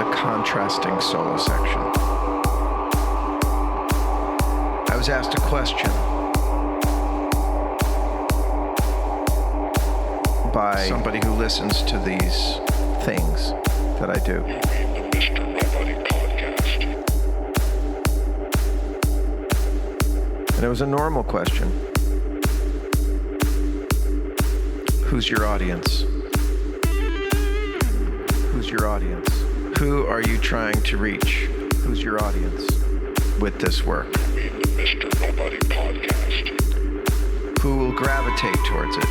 the contrasting solo section. I was asked a question by somebody who listens to these things that I do. You mean the Mr.Nobody Podcast? And it was a normal question. Who's your audience? Who's your audience? Who are you trying to reach? Who's your audience with this work? You mean the Mr.Nobody Podcast? Who will gravitate towards it?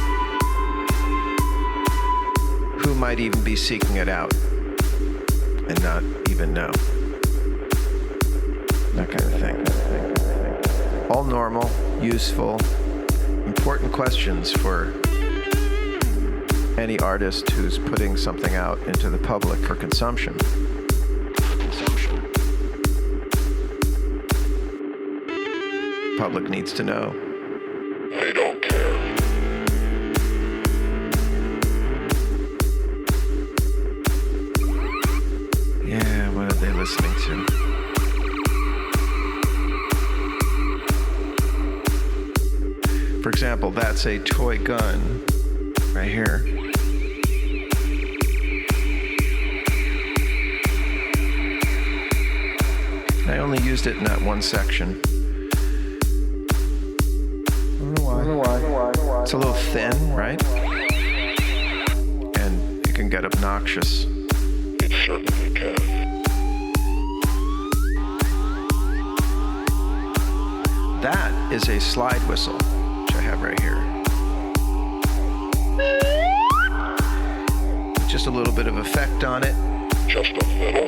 Who might even be seeking it out and not even know? That kind of thing. All normal, useful, important questions for any artist who's putting something out into the public for consumption. Public needs to know. They don't care. Yeah, what are they listening to? For example, that's a toy gun right here. I only used it in that one section. I don't know why. It's a little thin, right? And it can get obnoxious. It certainly can. That is a slide whistle, which I have right here. Just a little bit of effect on it. Just a little.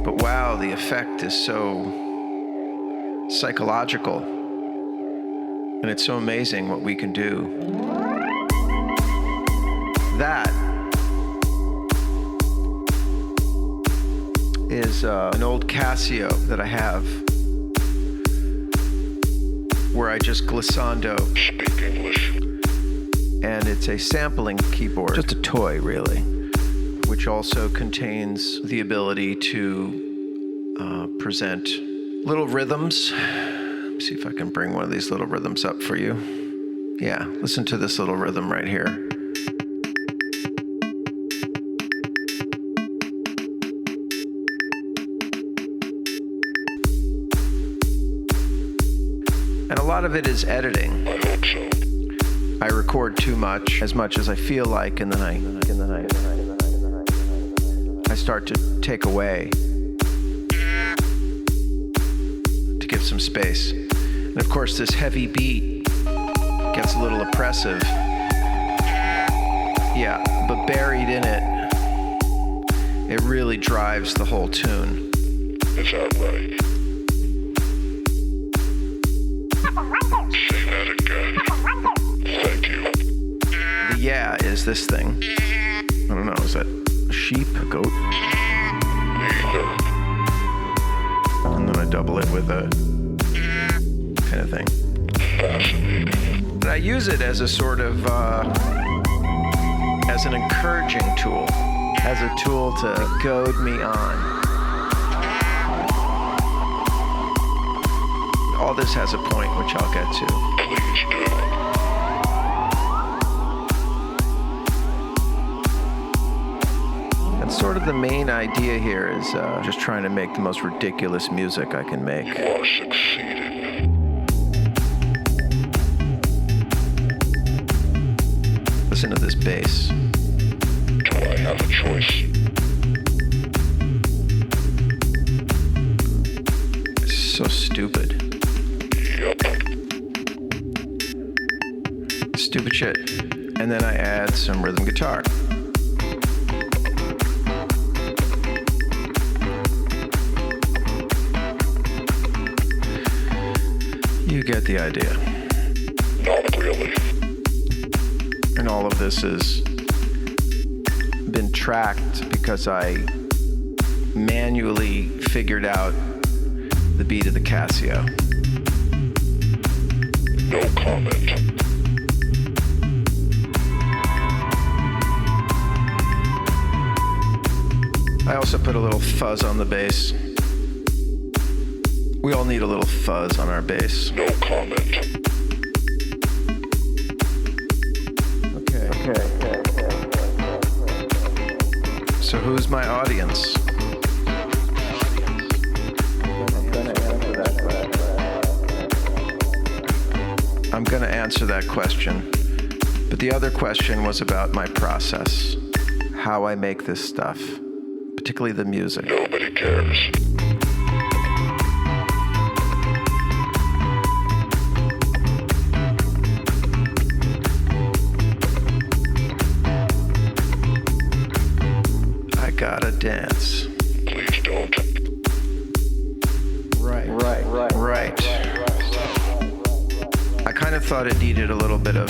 But wow, the effect is so psychological. And it's so amazing what we can do. That is an old Casio that I have, where I just glissando. Speak English. And it's a sampling keyboard, just a toy really, which also contains the ability to present little rhythms. Let's see if I can bring one of these little rhythms up for you. Yeah, listen to this little rhythm right here. And a lot of it is editing. I hope so. I record too much as I feel like, and then I start to take away to give some space. And of course, this heavy beat gets a little oppressive. Yeah, but buried in it, it really drives the whole tune. Is that right? Say that again. Thank you. The yeah is this thing. I don't know, is that a sheep, a goat? Neither. And then I double it with a kind of thing. Fascinating. And I use it as a sort of, as an encouraging tool, as a tool to goad me on. All this has a point, which I'll get to. Please do. And sort of the main idea here is just trying to make the most ridiculous music I can make. You are succeeding. Listen to this bass. Do I have a choice? It's so stupid. Yep. Stupid shit. And then I add some rhythm guitar. You get the idea. Not really. And all of this has been tracked because I manually figured out the beat of the Casio. No comment. I also put a little fuzz on the bass. We all need a little fuzz on our bass. No comment. Okay. So who's my audience? I'm going to answer that question. But the other question was about my process, how I make this stuff, particularly the music. Nobody cares. I gotta dance. Please don't. Right. I kind of thought it needed a little bit of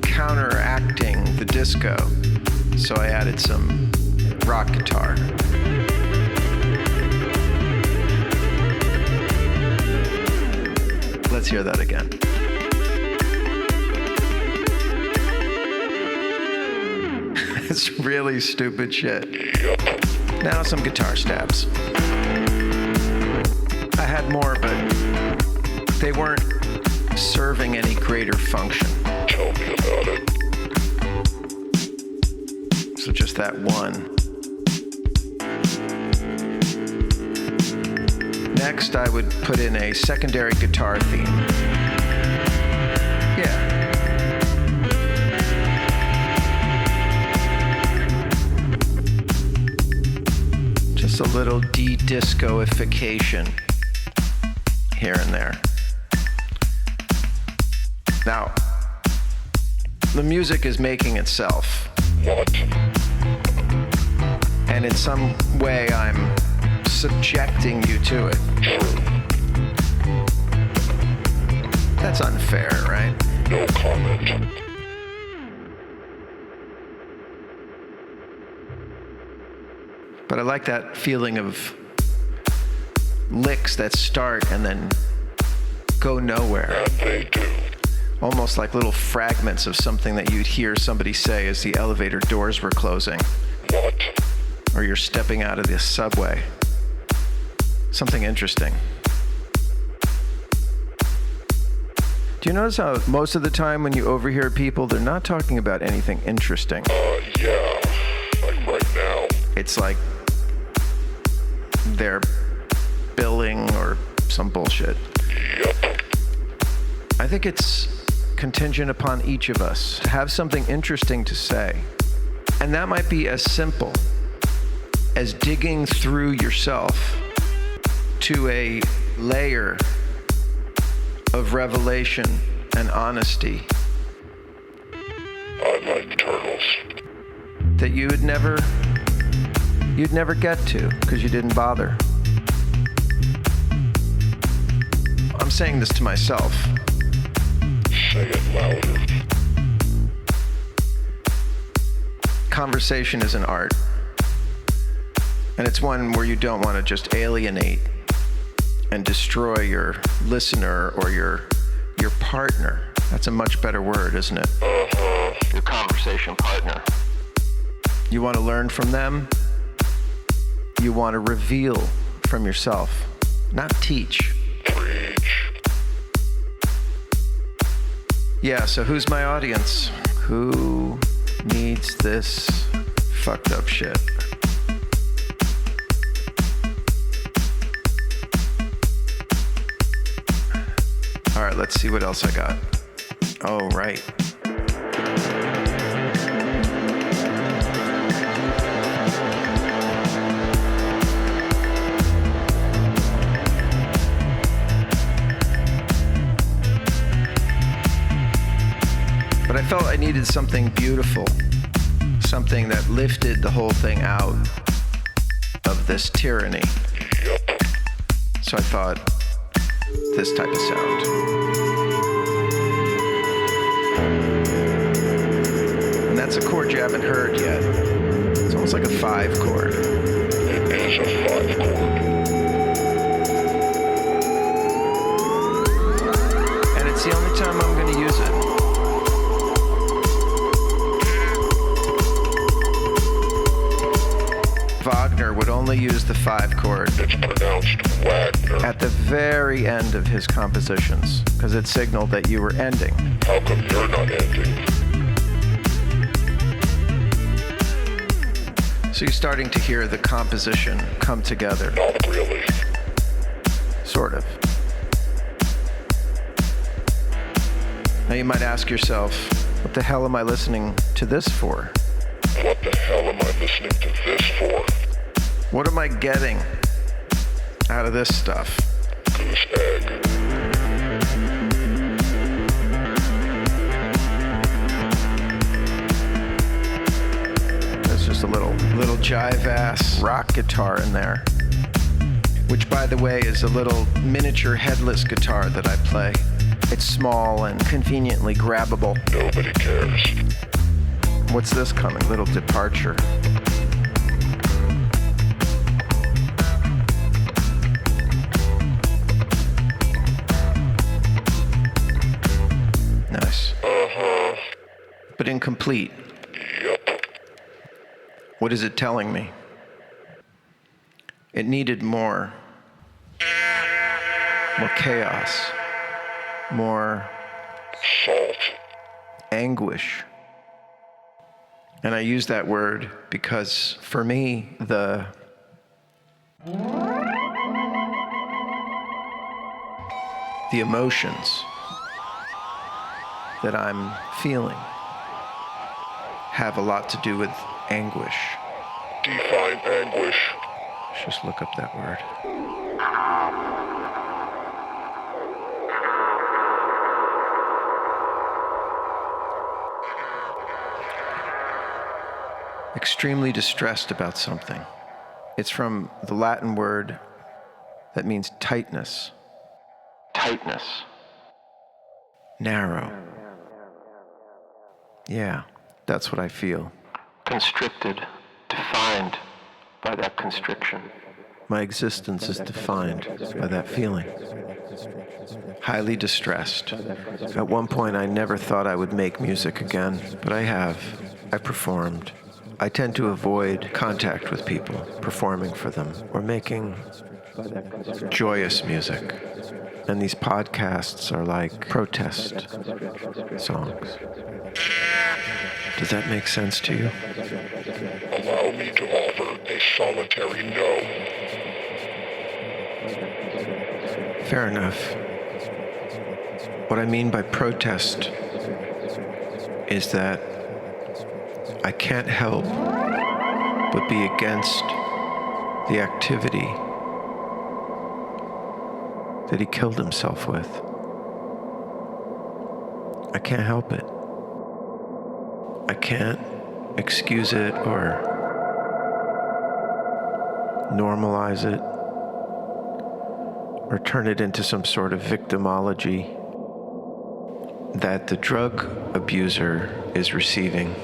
counteracting the disco, so I added some rock guitar. Let's hear that again. It's really stupid shit. Yep. Now some guitar stabs. I had more, but they weren't serving any greater function. Tell me about it. So just that one. Next, I would put in a secondary guitar theme. Yeah. Just a little de-discoification here and there. Now, the music is making itself. What? And in some way, I'm subjecting you to it. True. That's unfair, right? No comment. But I like that feeling of licks that start and then go nowhere. And they do. Almost like little fragments of something that you'd hear somebody say as the elevator doors were closing. What? Or you're stepping out of the subway. Something interesting. Do you notice how most of the time when you overhear people, they're not talking about anything interesting? Yeah. Like right now. It's like they're billing or some bullshit. Yep. I think it's contingent upon each of us to have something interesting to say. And that might be as simple as digging through yourself to a layer of revelation and honesty I like turtles. that you'd never get to because you didn't bother. I'm saying this to myself. Say it louder. Conversation is an art. And it's one where you don't want to just alienate and destroy your listener or your partner. That's a much better word, isn't it? Your conversation partner. You want to learn from them. You want to reveal from yourself, not teach. Preach. Yeah, so who's my audience? Who needs this fucked up shit? All right, let's see what else I got. Oh, right. But I felt I needed something beautiful, something that lifted the whole thing out of this tyranny. Yep. So I thought, this type of sound. And that's a chord you haven't heard yet. It's almost like a 5 chord. It is a 5 chord. And it's the only time I'm going to use it. Wagner would only use the 5 chord It's pronounced Wagner. at the very end of his compositions, because it signaled that you were ending. How come you're not ending? So you're starting to hear the composition come together, Not really. sort of. Now you might ask yourself, what the hell am I listening to this for? What the hell am I listening to this for? What am I getting out of this stuff? Goose egg. There's just a little jive-ass rock guitar in there, which, by the way, is a little miniature headless guitar that I play. It's small and conveniently grabbable. Nobody cares. What's this coming? Little departure. Nice. Uh-huh. But incomplete. Yep. What is it telling me? It needed more. More chaos. More Salt. anguish. And I use that word because for me, the emotions that I'm feeling have a lot to do with anguish. Define anguish. Let's just look up that word. Extremely distressed about something. It's from the Latin word that means tightness. Tightness. Narrow. Yeah, that's what I feel. Constricted, defined by that constriction. My existence is defined by that feeling. Highly distressed. At one point, I never thought I would make music again, but I have. I performed. I tend to avoid contact with people, performing for them, or making joyous music. And these podcasts are like protest songs. Does that make sense to you? Allow me to offer a solitary no. Fair enough. What I mean by protest is that I can't help but be against the activity that he killed himself with. I can't help it. I can't excuse it or normalize it or turn it into some sort of victimology that the drug abuser is receiving.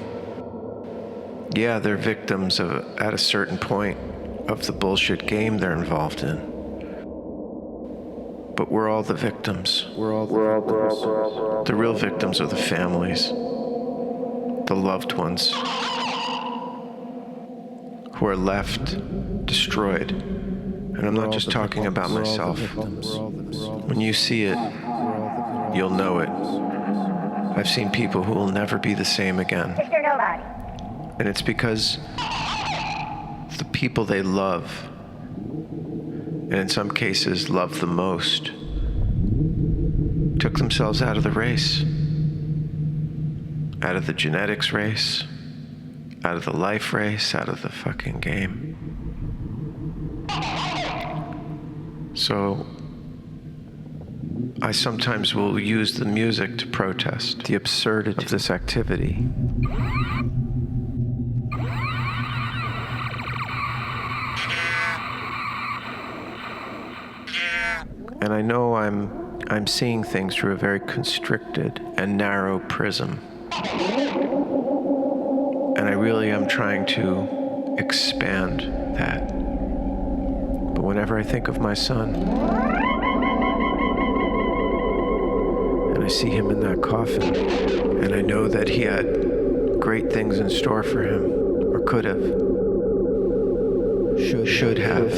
Yeah, they're victims at a certain point of the bullshit game they're involved in. But we're all the victims. We're all the victims. The real victims are the families, the loved ones, who are left destroyed. And I'm not just talking about myself. When you see it, you'll know it. I've seen people who will never be the same again. Mr.Nobody. And it's because the people they love, and in some cases love the most, took themselves out of the race. Out of the genetics race, out of the life race, out of the fucking game. So I sometimes will use the music to protest the absurdity of this activity. And I know I'm seeing things through a very constricted and narrow prism. And I really am trying to expand that. But whenever I think of my son, and I see him in that coffin, and I know that he had great things in store for him, or could have, Should have.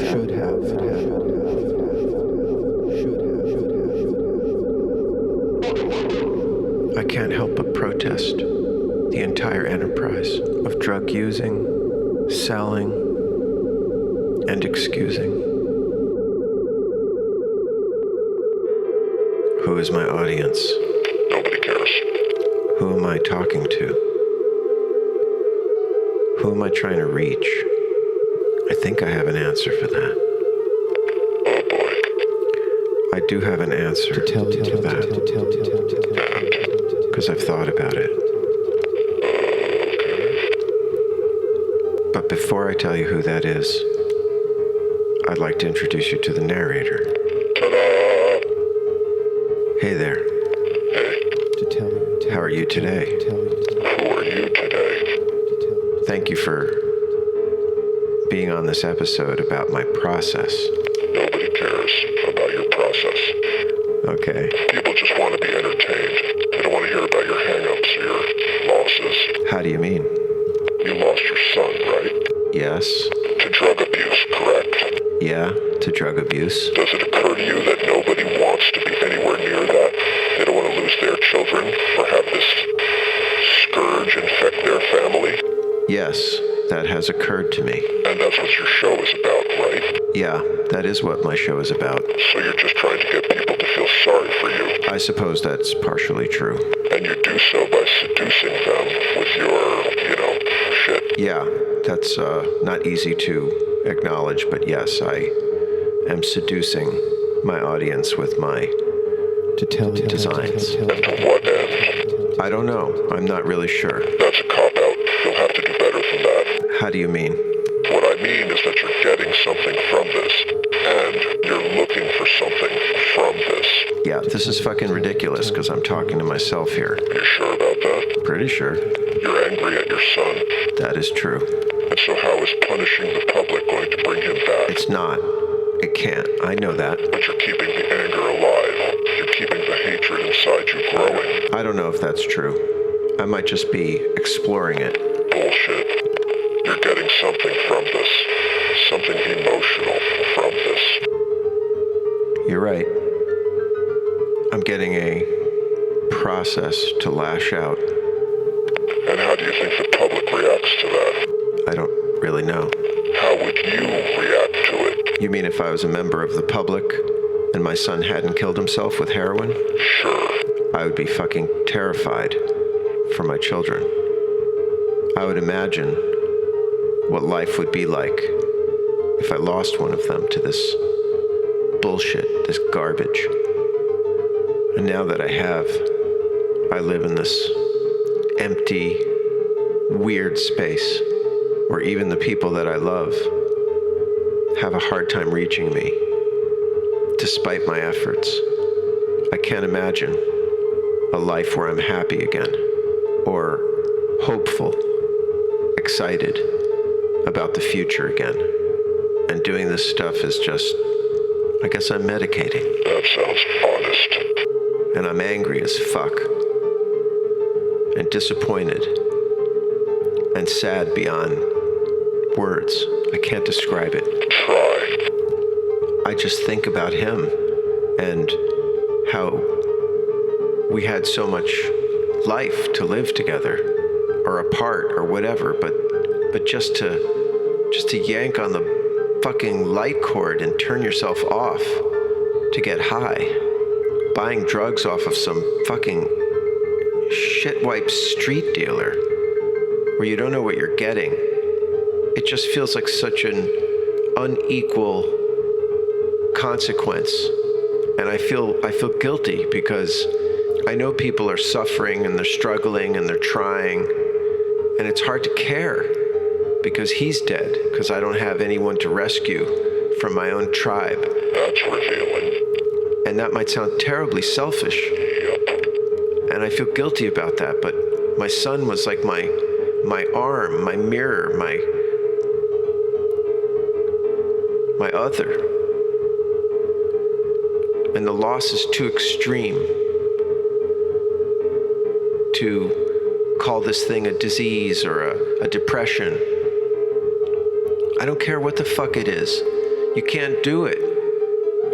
I can't help but protest the entire enterprise of drug using, selling, and excusing. Who is my audience? Nobody cares. Who am I talking to? Who am I trying to reach? I think I have an answer for that. Oh boy. I do have an answer to that, because I've thought about it. But before I tell you who that is, I'd like to introduce you to the narrator. Ta-da! Hey there. Hey, How are you today? who are you today? Thank you for being on this episode about my process. Nobody cares about your process. Okay. People just want to be entertained. They don't want to hear about your hang-ups or your losses. How do you mean? You lost your son, right? Yes. To drug abuse, correct? Yeah, to drug abuse. Does it occur to you that nobody wants to be anywhere near that? They don't want to lose their children or have this scourge infect their family? Yes, that has occurred to me. And that's what your show is about, right? Yeah, that is what my show is about. So you're just trying to get people to feel sorry for you. I suppose that's partially true. And you do so by seducing them with your, shit. Yeah, that's not easy to acknowledge, but yes, I am seducing my audience with my designs. And to what end? I don't know. I'm not really sure. That's a cop-out. You'll have to do better than that. How do you mean? What I mean is that you're getting something from this, and you're looking for something from this. Yeah, this is fucking ridiculous because I'm talking to myself here. Are you sure about that? Pretty sure. You're angry at your son. That is true. And so how is punishing the public going to bring him back? It's not. It can't. I know that. But you're keeping the anger alive. You're keeping the hatred inside you growing. I don't know if that's true. I might just be exploring it. Bullshit. You're getting something from this. Something emotional from this. You're right. I'm getting a process to lash out. And how do you think the public reacts to that? I don't really know. How would you react to it? You mean if I was a member of the public and my son hadn't killed himself with heroin? Sure. I would be fucking terrified for my children. I would imagine what life would be like if I lost one of them to this bullshit, this garbage. And now that I have, I live in this empty, weird space where even the people that I love have a hard time reaching me, despite my efforts. I can't imagine a life where I'm happy again, or hopeful, excited about the future again. And doing this stuff is just, I guess I'm medicating. That sounds honest. And I'm angry as fuck, and disappointed, and sad beyond words. I can't describe it. Try. I just think about him and how we had so much life to live together, or apart, or whatever, but just to yank on the fucking light cord and turn yourself off to get high, buying drugs off of some fucking shitwipe street dealer where you don't know what you're getting. It just feels like such an unequal consequence. And I feel guilty because I know people are suffering and they're struggling and they're trying, and it's hard to care because he's dead, because I don't have anyone to rescue from my own tribe. That's revealing. And that might sound terribly selfish. Yep. And I feel guilty about that, but my son was like my arm, my mirror, my other. And the loss is too extreme to call this thing a disease or a depression. I don't care what the fuck it is. You can't do it.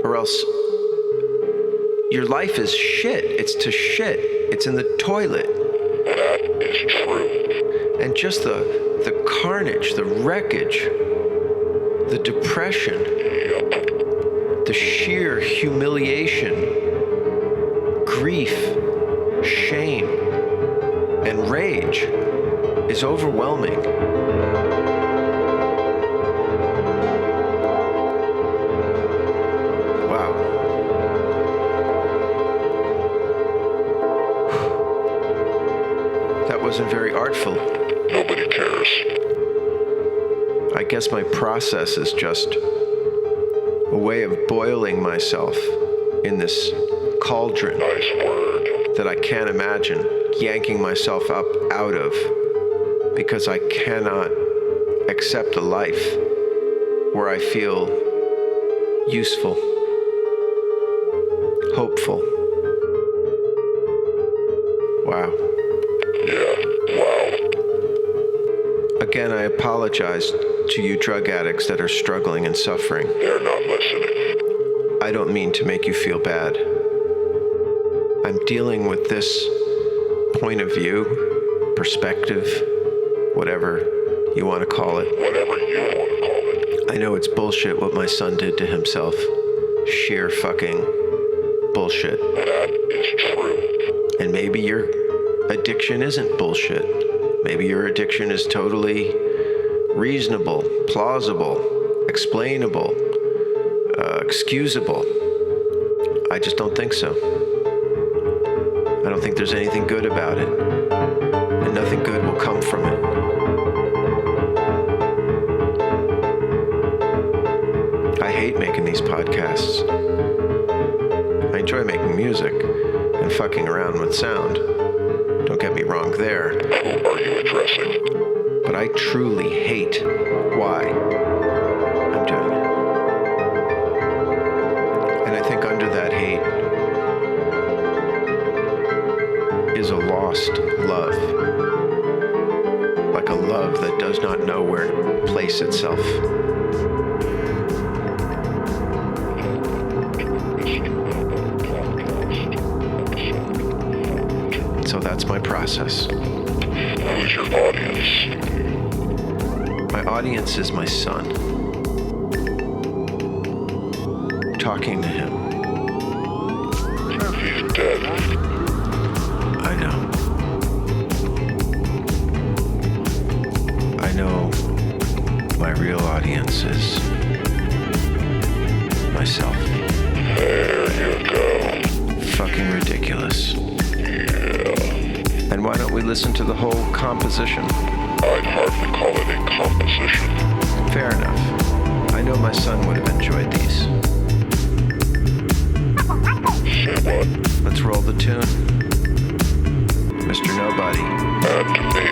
Or else your life is shit. It's to shit. It's in the toilet. That is true. And just the carnage, the wreckage, the depression, the sheer humiliation, grief, shame, and rage is overwhelming. Wow. That wasn't very artful. Nobody cares. I guess my process is just a way of boiling myself in this cauldron Nice word. that I can't imagine yanking myself up out of because I cannot accept a life where I feel useful, hopeful. Wow. Yeah, wow. Again, I apologize to you drug addicts that are struggling and suffering. They're not listening. I don't mean to make you feel bad. I'm dealing with this point of view, perspective, whatever you want to call it. Whatever you want to call it. I know it's bullshit what my son did to himself. Sheer fucking bullshit. That is true. And maybe your addiction isn't bullshit. Maybe your addiction is totally reasonable, plausible, explainable, excusable. I just don't think so. I don't think there's anything good about it, and nothing good will come from it. I hate making these podcasts. I enjoy making music and fucking around with sound. Don't get me wrong there. Who are you addressing? But I truly hate why I'm doing it. And I think under that hate is a lost love. Like a love that does not know where to place itself. So that's my process. Who's your audience? My audience is my son. Talking to him. He's dead. I know. I know my real audience is myself. There you go. Fucking ridiculous. Yeah. And why don't we listen to the whole composition? I'd hardly call it a composition. Fair enough. I know my son would have enjoyed these. Say what? Let's roll the tune. Mr. Nobody. And me.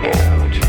Oh.